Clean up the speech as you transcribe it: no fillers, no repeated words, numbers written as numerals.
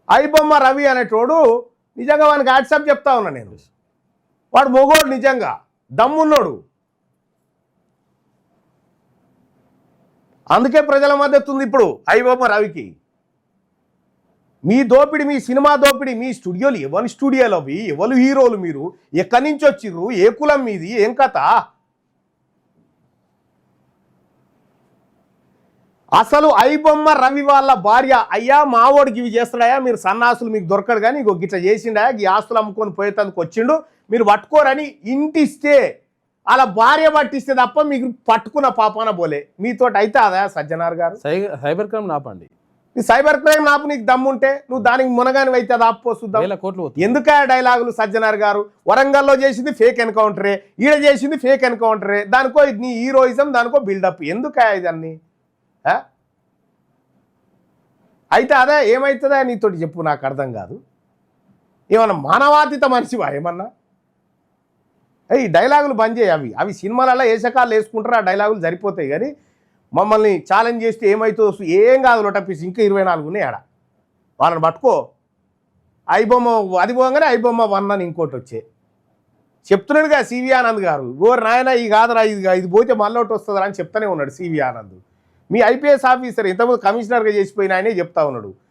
ఐబొమ్మ రవి అనేటోడు నిజంగా వానికి వాట్సాప్ చెప్తా ఉన్నా నేను. వాడు మొగోడు, నిజంగా దమ్మున్నోడు. అందుకే ప్రజల మద్దతు ఉంది ఇప్పుడు ఐబొమ్మ రవికి. మీ దోపిడి, మీ సినిమా దోపిడి, మీ స్టూడియోలు ఎవరి స్టూడియోలు అవి, ఎవరు హీరోలు, మీరు ఎక్కడి నుంచి వచ్చిర్రు, ఏ కులం మీది, ఏం కథ? అసలు ఐబొమ్మ రవి వాళ్ళ భార్య, అయ్యా మావోడికి ఇవి చేస్తాడయా, మీరు సన్నాసులు, మీకు దొరకడు కానీ ఇంకో గిట్ల చేసిండా, ఈ ఆస్తులు అమ్ముకొని పోయేందుకు వచ్చిండు, మీరు పట్టుకోరని ఇంటిస్తే అలా భార్య పట్టిస్తే తప్ప మీకు పట్టుకున్న పాపాన పోలే. మీతోటి అయితే అదా సజ్జనార్ గారు? సైబర్ క్రైమ్ ఆపండి. నీ సైబర్ క్రైమ్ నాపు, నీకు దమ్ముంటే నువ్వు దానికి మునగాని అయితే అది ఆపుపోస్తుందా? ఎందుక డైలాగులు సజ్జనార్ గారు? వరంగల్లో చేసింది ఫేక్ ఎన్కౌంటరే, ఈడ చేసింది ఫేక్ ఎన్కౌంటరే, దానికో నీ హీరోయిజం, దానికో బిల్డప్. ఎందుక ఇదన్నీ? అయితే అదే ఏమవుతుందా నీతోటి చెప్పు, నాకు అర్థం కాదు. ఏమన్నా మానవాతీత మనిషివా ఏమన్నా? ఈ డైలాగులు బంద్ చేయి. అవి సినిమాలలో ఏసకాలు వేసుకుంటారు, ఆ డైలాగులు సరిపోతాయి. కానీ మమ్మల్ని ఛాలెంజ్ చేస్తే ఏమవుతుందో ఏం కాదు. లొటపీస్ ఇంకా 24 ఉన్నాయి ఆడ, వాళ్ళని పట్టుకో. ఐబొమ్మ అది పోగానే ఐబొమ్మ 1 అని ఇంకోటి వచ్చే చెప్తున్నాడుగా సివి ఆనంద్ గారు. ఓరు నాయన ఈ కాదురా, ఇది పోతే మళ్ళీ ఒకటి వస్తుందా అని చెప్తానే ఉన్నాడు సివి ఆనంద్. మీ ఐపీఎస్ ఆఫీసర్ ఇంతకుముందు కమిషనర్గా చేసిపోయిన ఆయనే చెప్తా ఉన్నాడు.